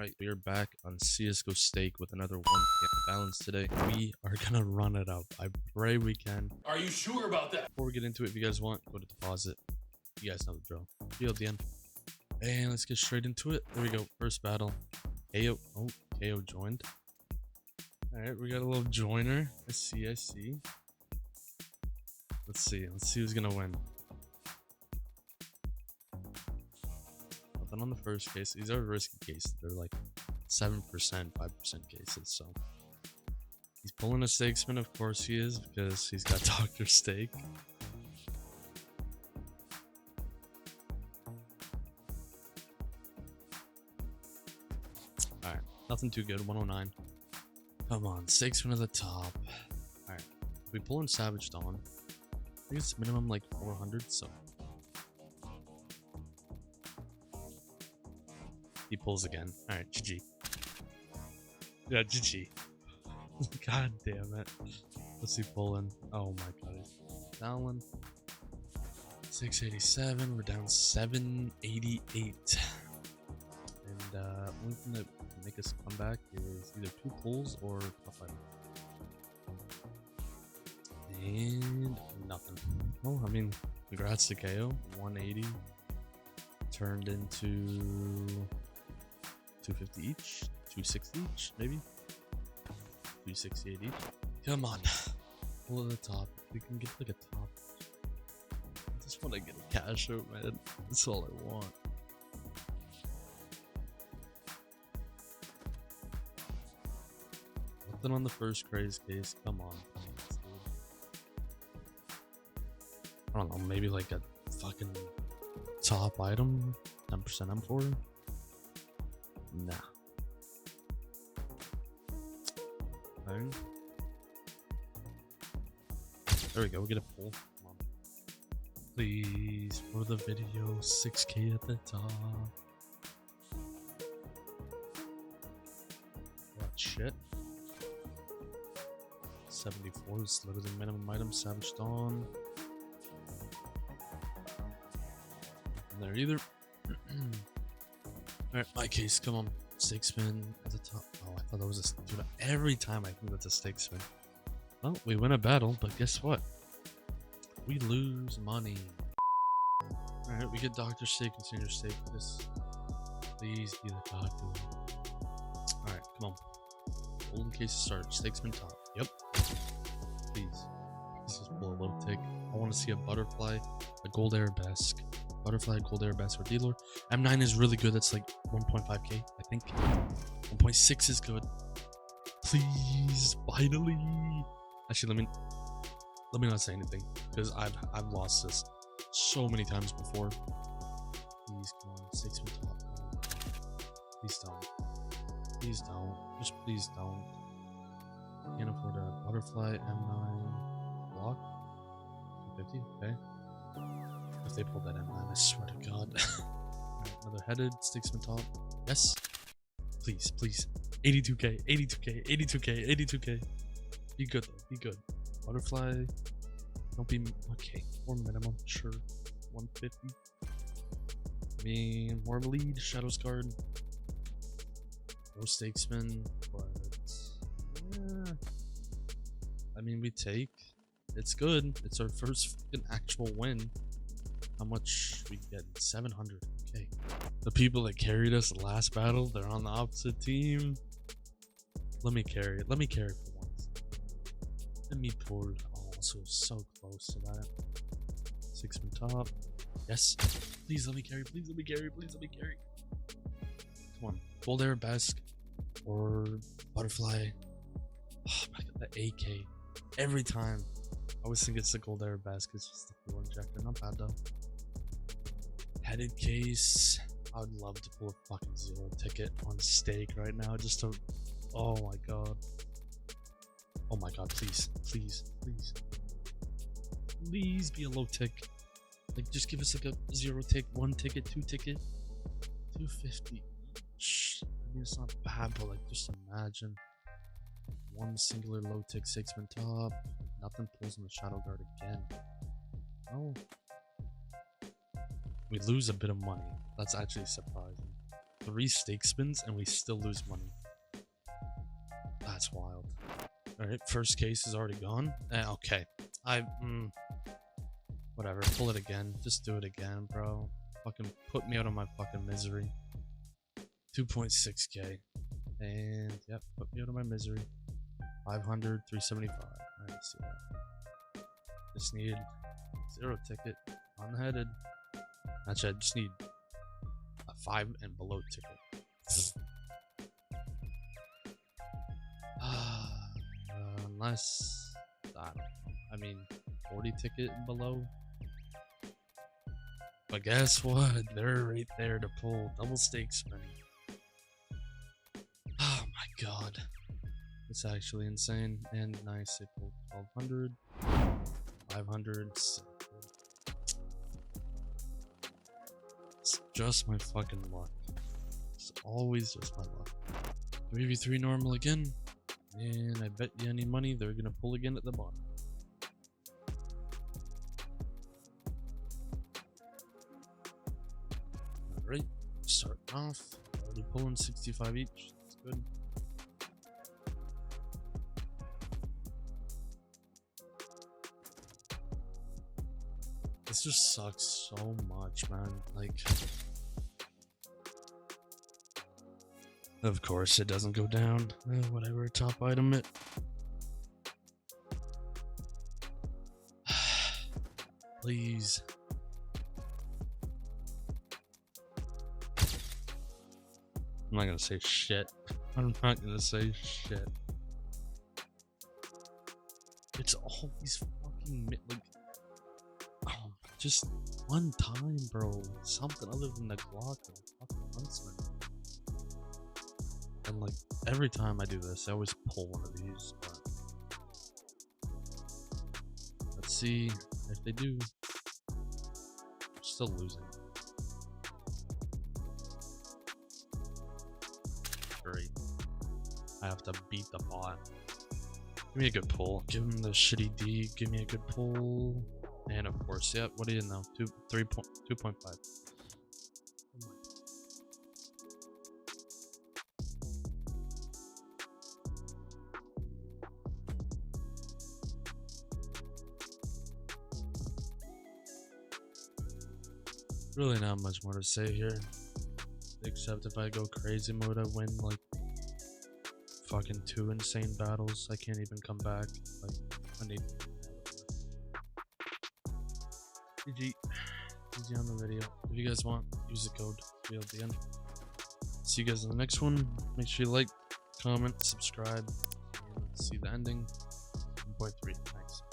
Alright, we are back on Csgostake with another 1 balance today. We are gonna run it up. I pray we can. Are you sure about that? Before we get into it, if you guys want, go to deposit. You guys know the drill. See you at the end. And let's get straight into it. There we go. First battle. KO. Oh, KO joined. Alright, we got a little joiner. I see. Let's see who's gonna win. Nothing on the first case. These are risky cases. They're like 7%, 5% cases. So he's pulling a stakesman, of course he is, because he's got Dr. Stake. Alright, nothing too good. 109. Come on, stakesman at the top. Alright, we pull in Savage Dawn. I think it's minimum like 400, so he pulls again. Alright, GG. Yeah, GG. God damn it. What's he pulling? Oh my god, he's down 687. We're down 788. And only thing that can make us come back is either 2 pulls or top item. And nothing. Well, I mean, congrats to KO. 180 turned into 250 each, 260 each, maybe 268 each. Come on, pull at the top. We can get like a top. I just want to get a cash out, man. That's all I want. Nothing on the first craze case. Come on. I don't know, maybe like a fucking top item, 10% M4. Nah. Okay. There we go, we get a pull. Come on. Please, for the video, 6K at the top. What shit? 74 is literally minimum item, Savage Dawn. Nothing there either. Alright, my case, come on. Stake spin at the top. Oh, I thought that was a... Dude, every time I think that's a stake spin. Well, we win a battle, but guess what? We lose money. Alright, we get Dr. Stake and Senior Stake. This. Please be the doctor. Alright, come on. Golden case start. Stake spin top. Yep. Please. This is pull a low tick. I want to see a butterfly, a gold arabesque. Butterfly, gold arabesque, or dealer. M9 is really good. That's like 1.5k, I think. 1.6 is good. Please, finally. Actually, let me not say anything because I've lost this so many times before. Please, come on, 6 on top. Please don't. Please don't. Just please don't. Can't afford a butterfly M9 block. 50. Okay. If they pull that M9, I swear to God. Alright, another headed, stakesman top. Yes. Please, please. 82k, 82k, 82k, 82k. Be good though, be good. Butterfly. Don't be... Okay, 4 minimum, sure. 150. I mean, more of a lead. Shadows card. No stakesman, but... Yeah. I mean, we take. It's good. It's our first fucking actual win. How much we get? 700. Okay. The people that carried us the last battle, they're on the opposite team. Let me carry it. Let me carry for once. Let me pull. Oh, so close to that. 6 from top. Yes. Please let me carry. Please let me carry. Please let me carry. Come on. Gold arabesque or butterfly. Oh my god, the AK. Every time. I always think it's the gold arabesque. It's just the fuel injector. Not bad though. Headed case. I would love to pull a fucking 0 ticket on stake right now just to... Oh my god. Oh my god, please. Please. Please. Please be a low tick. Like, just give us like a 0 tick, 1 ticket, 2 ticket. 250 each. I mean, it's not bad, but like, just imagine. 1 singular low tick, 6-man top. Nothing pulls in the shadow guard again. Oh. We lose a bit of money. That's actually surprising. 3 stake spins and we still lose money. That's wild. Alright, first case is already gone. Okay. Whatever, pull it again. Just do it again, bro. Fucking put me out of my fucking misery. 2.6k. And, yep, put me out of my misery. 500, 375. Alright, see that. Just need 0 ticket. Unheaded. Actually, I just need a 5 and below ticket. Unless, I don't know. I mean, 40 ticket and below. But guess what? They're right there to pull. Double stake spin. Oh my god. It's actually insane. And nice. They pulled 1200, 500, 600. It's just my fucking luck. It's always just my luck. 3v3 normal again. And I bet you any money they're gonna pull again at the bottom. Alright, starting off. Already pulling 65 each. That's good. This just sucks so much, man. Like, of course it doesn't go down. Whatever, top item it. Please. I'm not gonna say shit. I'm not gonna say shit. It's always fucking like, oh, just one time, bro. Something other than the Glock and fucking Huntsman. And like every time I do this, I always pull one of these. But let's see if they do. I'm still losing. Great. I have to beat the bot. Give me a good pull. Give him the shitty D. Give me a good pull. And of course, yeah. What do you know? 2.5. Really not much more to say here, except if I go crazy mode I win like fucking 2 insane battles. I can't even come back. Like, I need GG on the video. If you guys want, use the code at the end. See you guys in the next one. Make sure you like, comment, subscribe, and see the ending. 1.3. Thanks.